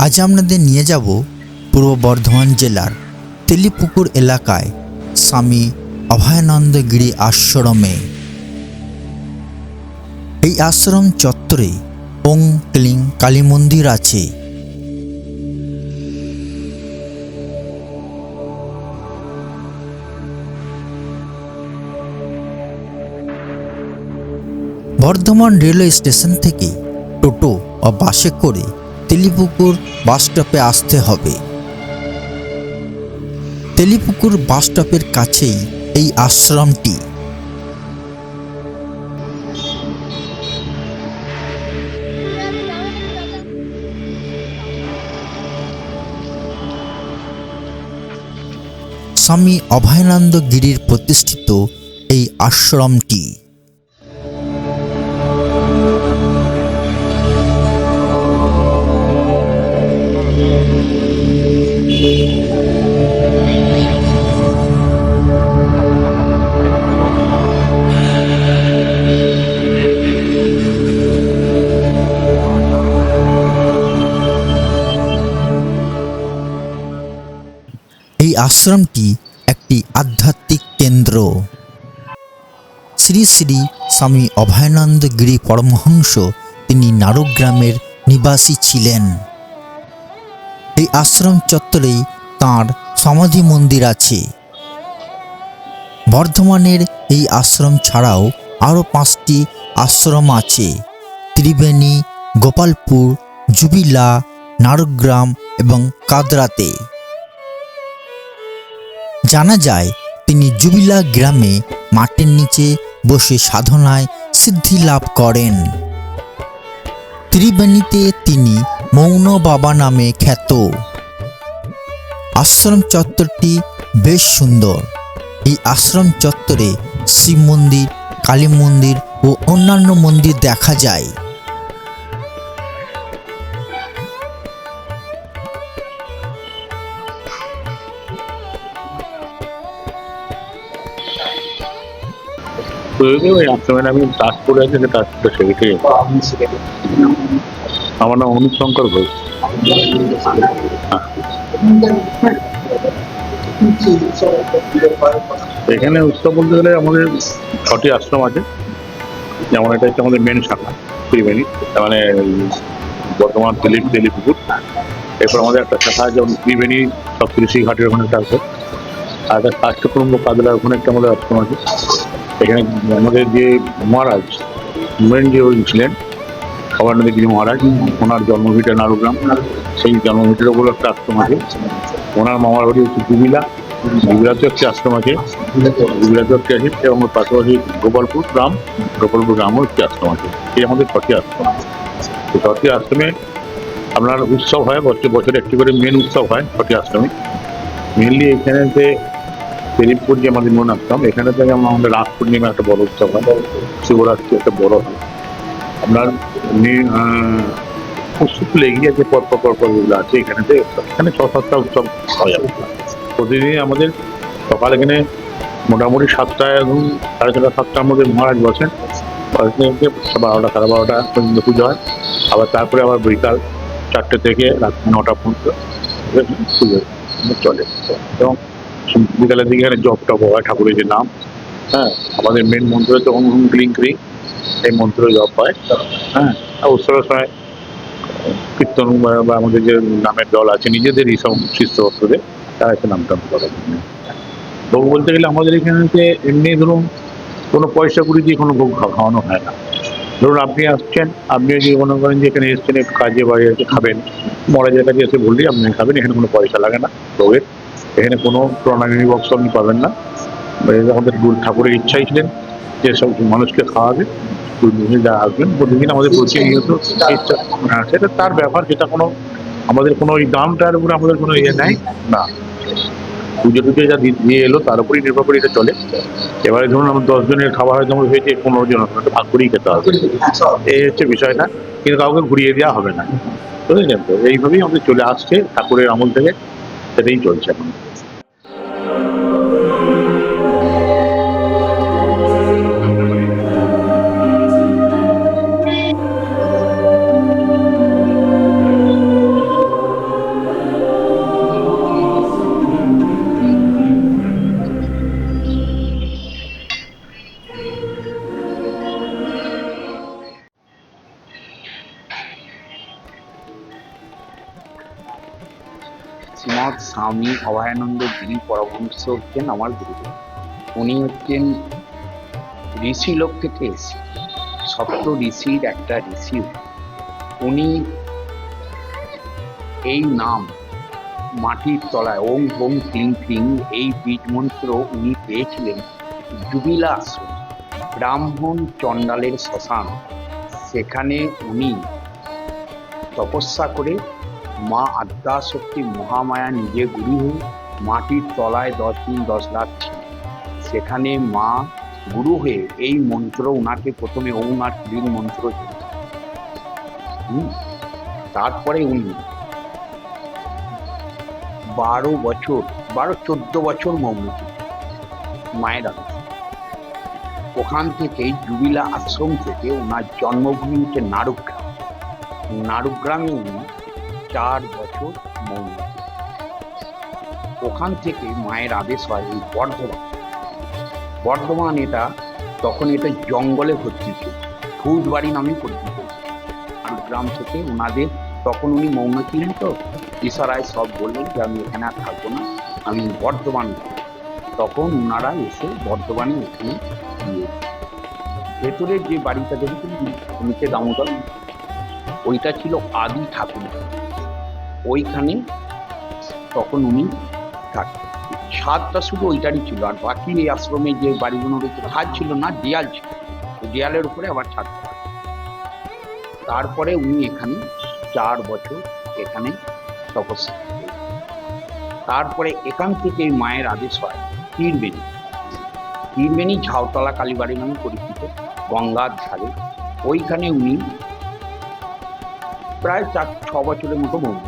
আজ আপনাদের নিয়ে যাব পূর্ব বর্ধমান জেলার তেলিপুকুর এলাকায় স্বামী অভয়ানন্দ গিরি আশ্রমে। এই আশ্রম চত্বরে ওং ক্লিং কালী মন্দির আছে। বর্ধমান রেলওয়ে স্টেশন থেকে টোটো বা বাসে করে তেলিপুকুর বাস স্টপে আসতে হবে। তেলিপুকুর বাস স্টপের কাছেই এই আশ্রমটি। স্বামী অভয়ানন্দ গিরির প্রতিষ্ঠিত এই আশ্রমটি। এই আশ্রমটি একটি আধ্যাত্মিক কেন্দ্র। শ্রী শ্রী স্বামী অভয়ানন্দ গিরি পরমহংস তিনি নারুগ্রামের নিবাসী ছিলেন। এই আশ্রম চত্বরেই তাঁর সমাধি মন্দির আছে। বর্ধমানের এই আশ্রম ছাড়াও আরও 5টি আশ্রম আছে: ত্রিবেণী, গোপালপুর, জুবিলা, নারুগ্রাম এবং কাদরাতে। জানা যায় তিনি জুবিলা গ্রামে মাটির নিচে বসে সাধনায় সিদ্ধি লাভ করেন। ত্রিবেণীতে তিনি মৌন বাবা নামে খ্যাত। আশ্রম চত্বরটি বেশ সুন্দর। এই আশ্রম চত্বরে শিব মন্দির, কালী মন্দির ও অন্যান্য মন্দির দেখা যায়। ওই আশ্রমের আমি তাজপুরে আছে, তাজপুরে সেক্রেটারি। আমার নাম অনুপ শঙ্কর ঘোষ। এখানে উৎসব বলতে গেলে আমাদের 6টি আশ্রম আছে। যেমন এটা হচ্ছে আমাদের মেন শাখা ত্রিবেণী, মানে বর্তমান তেলিপুকুর। এরপর আমাদের একটা শাখা আছে যেমন ত্রিবেণী সপ্তঋষি ঘাটের ওখানে একটা আছে। আর একটা কাষ্টকুটুম্ব কাদলার ওখানে একটা আমাদের আশ্রম আছে। এখানে আমাদের যে মহারাজ মেন যে ছিলেন অভয়ানন্দ গিরি মহারাজ, ওনার জন্মভিটা নারুগ্রাম। সেই জন্মভিটার উপর একটা আশ্রম আছে। ওনার মামার বাড়ি হচ্ছে জুবিলাতেও একটি আশ্রম আছে, জুবিলাতেও একটি আছে, এবং পাশাপাশি গোপালপুর গ্রামও একটি আশ্রম আছে। এই আমাদের 6টি আশ্রম। এই 6টি আশ্রমে আপনার উৎসব হয়, বছরে একটি করে মেন উৎসব হয় 6টি আশ্রমে। মেনলি এখানে যে তেলিপুর যে আমাদের মূল আশ্রম, এখানে থেকে আমাদের রাস পূর্ণিমা একটা বড় উৎসব হয়, শিবরাত্রি একটা বড় হয়। আপনার উৎসব লেগে গিয়ে পরপর যেগুলো আছে এখানে 6-7টা উৎসব হয়। প্রতিদিন আমাদের সকাল এখানে মোটামুটি 7টায় এবং 6:30 7টার মধ্যে মহারাজ বসেন। 12টা 12:30 পর্যন্ত পুজো হয়। আবার তারপরে আবার বিকাল 4টে থেকে রাত 9টা পর্যন্ত পুজো চলে। এবং বিকালের দিকে এখানে জপ টপ হয়, ঠাকুরের যে নাম। হ্যাঁ, আমাদের মেন মন্ত্র হচ্ছে ওং ক্লিং ক্রিং, এই মন্ত্র জপ হয়। হ্যাঁ, আর উৎসবের সময় কীর্তন বা আমাদের যে নামের দল আছে নিজেদেরই সব শিষ্য ভক্তদের, তারা এসে নাম টাম করে। ভোগ বলতে গেলে আমাদের এখানে এমনি ধরুন কোনো পয়সা করি দিয়ে কোনো ভোগ খাওয়ানো হয় না। ধরুন আপনি আসছেন, আপনি যদি মনে করেন যে এখানে এসছেন একটু কাজে বাড়ি আছে খাবেন, মহারাজের কাছে এসে বললেই আপনি খাবেন। এখানে কোনো পয়সা লাগে না ভোগের। এখানে কোনো প্রণামী বক্স আপনি পাবেন না। আমাদের ঠাকুরের ইচ্ছাই ছিলেন যে সব মানুষকে খাওয়াবে। যা আসবেন প্রতিদিন আমাদের প্রতিনিয়ত ইচ্ছা, সেটা তার ব্যাপার। সেটা কোনো আমাদের কোনো ওই দামটার উপরে আমাদের কোনো ইয়ে নেই না। পুজো টুজো যা দিয়ে এলো তার উপরেই নির্ভর করে এটা চলে। এবারে ধরুন আমার 10 জনের খাবার হয়তো আমার হয়েছে 15 জন, ভাগ করেই খেতে হবে। এই হচ্ছে বিষয়টা, কিন্তু কাউকে ঘুরিয়ে দেওয়া হবে না, বুঝলেন তো? এইভাবেই আমাদের চলে আসছে ঠাকুরের আমল থেকে, সেটাই চলছে এখন। শ্রীমৎ স্বামী অভয়ানন্দ গিরি পরমহংস হচ্ছেন আমার গুরুদেব। উনি হচ্ছেন ঋষিলোক থেকে এসে সপ্ত ঋষির একটা ঋষি। উনি এই নাম মাটির তলায় ওম হোম ক্লিং ক্লিং এই বীজ মন্ত্র উনি পেয়েছিলেন জুবিলা আশ্রম, ব্রাহ্মণ চণ্ডালের শ্মশান। সেখানে উনি তপস্যা করে মা আদ্যাশক্তি মহামায়া নিজে গুরু হয়ে মাটির তলায় 10 দিন 10 রাত ছিল। সেখানে মা গুরু হয়ে এই মন্ত্র উনাকে প্রথমে ওম আর ক্লিং মন্ত্র দিলেন। তারপরে উনি 14 বছর মৌন মায়ের আদেশ। ওখান থেকেই জুবিলা আশ্রম থেকে ওনার জন্মভূমি হচ্ছে নারুগ্রাম। নারুগ্রামে উনি 4 বছর মৌন। ওখান থেকে মায়ের আদেশ হয় এই বর্ধমান। বর্ধমান তখন এটা জঙ্গলে ভর্তি ছিল, ভূতবাড়ি নামে পরিচিত। নারুগ্রাম থেকে ওনাদের তখন উনি মৌন ছিলেন, তো ইশারায় সব বললেন যে আমি এখানে আর থাকবো না, আমি বর্ধমান যাব। তখন ওনারা এসে বর্ধমানে এখানে দিয়ে ভেতরের যে বাড়িটা দেখেছেন নিচে দামোদর, ওইটা ছিল আদি ঠাকুর। ওইখানে তখন উনি থাকতেন। ছাদটা শুধু ওইটারই ছিল, আর বাকি এই আশ্রমে যে বাড়িগুলো রয়েছে ছাদ ছিল না, দেয়াল ছিল। দেয়ালের উপরে আবার ছাদ। তারপরে উনি এখানে 4 বছর এখানে তপস্যা করলেন। তারপরে এখান থেকে মায়ের আদেশ হয় তীরবেণী। তীরবেণী ঝাউতলা কালীবাড়ি নামে পরিচিত, গঙ্গার ধারে। ওইখানে উনি প্রায় 4-6 বছরের মতো মৌন।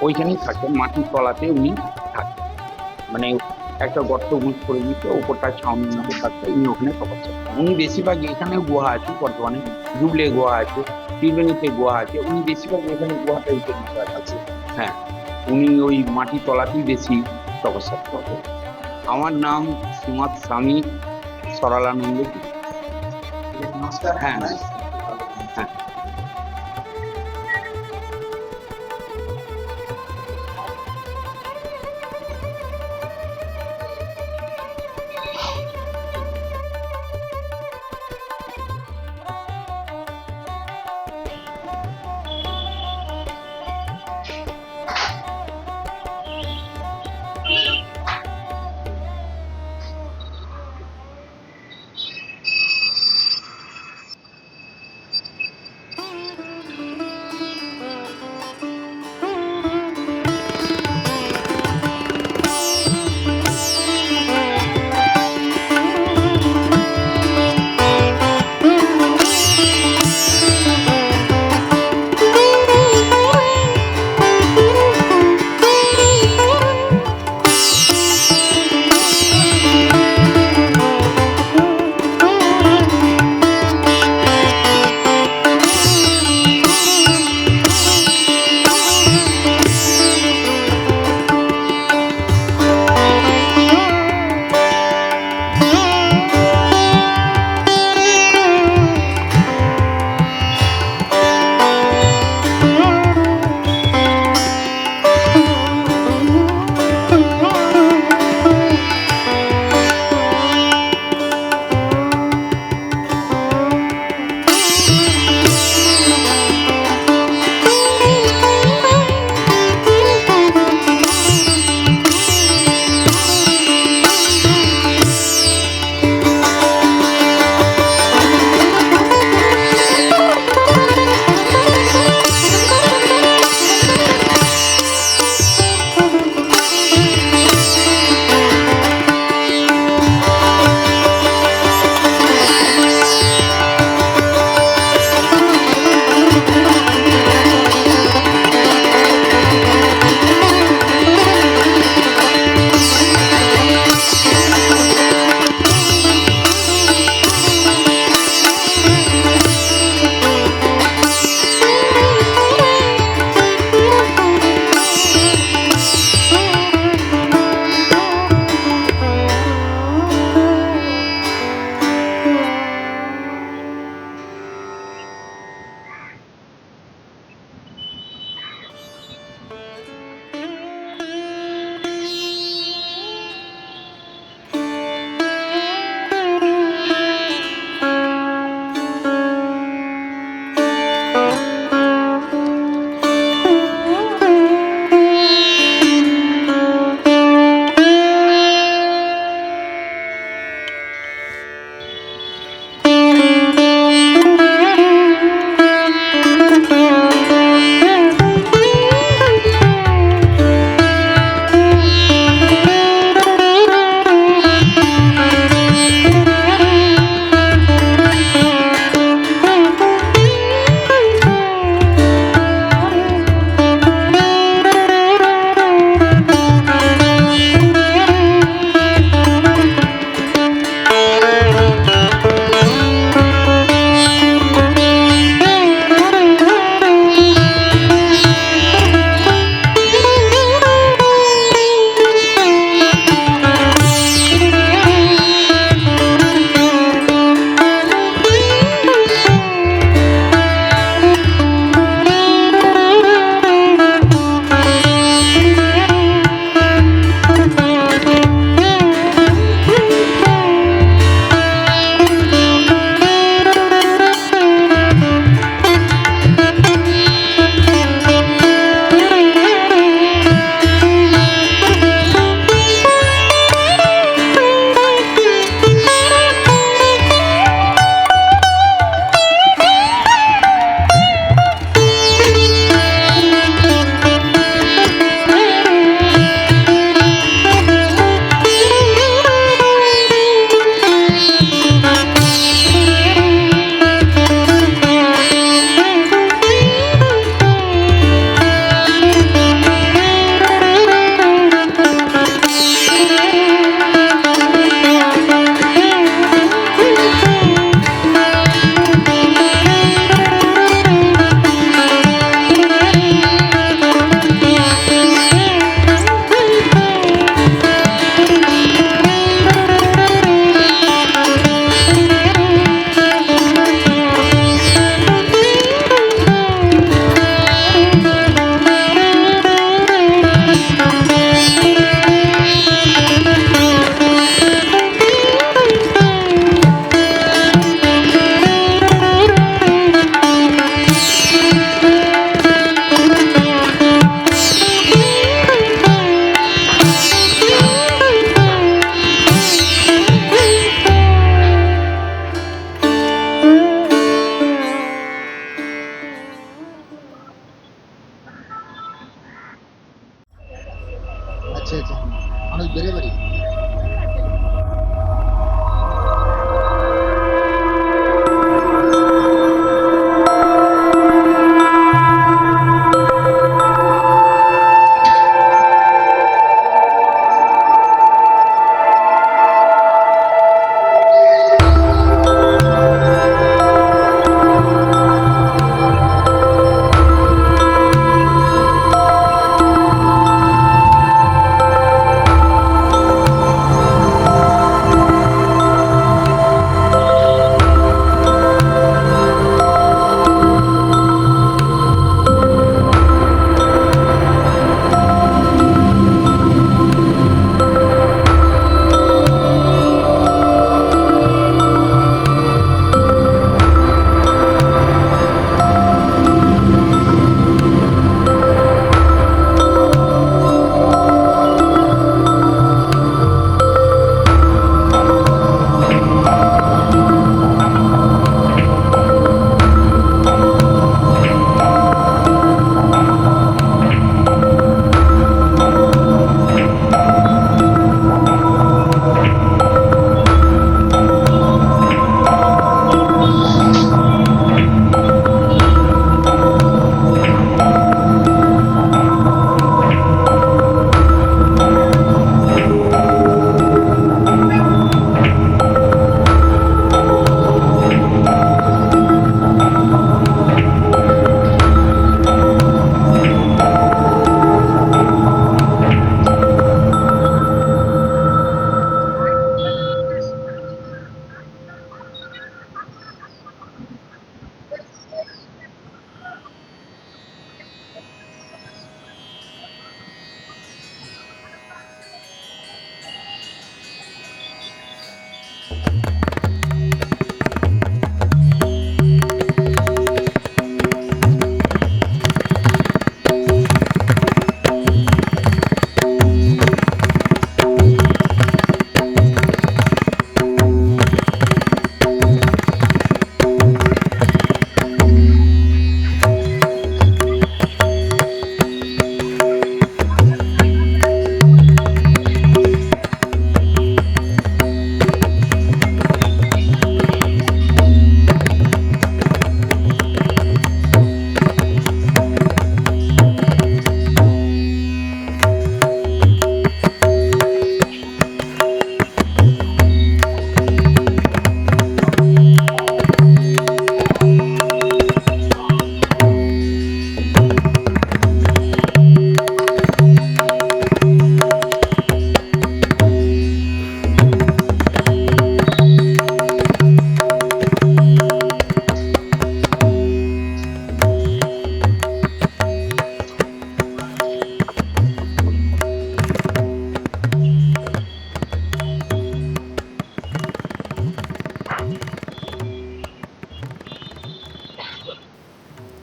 ওইখানেই থাকেন, মাটির তলাতে উনি থাকেন, মানে একটা গর্ত মুখ করে দিতে, ওপরটা ছাউনির মধ্যে থাকতে উনি ওখানে তপস্যা করেন। উনি বেশিরভাগ এখানে গুহা আছে, বর্তমানে জুবলে গুহা আছে, ত্রিবেণীতে গুহা আছে। উনি বেশিরভাগ এখানে গুহাটা আছে। হ্যাঁ, উনি ওই মাটির তলাতেই বেশি তপস্যা করেন। আমার নাম শ্রীমৎ স্বামী সরলানন্দ গিরি। হ্যাঁ হ্যাঁ। আচ্ছা আচ্ছা, মানুষ বেড়ে বাড়ি।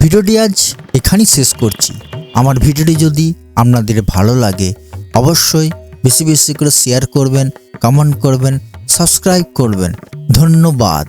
ভিডিওটি আজ এখানেই শেষ করছি। আমার ভিডিওটি যদি আপনাদের ভালো লাগে অবশ্যই বেশি বেশি করে শেয়ার করবেন, কমেন্ট করবেন, সাবস্ক্রাইব করবেন। ধন্যবাদ।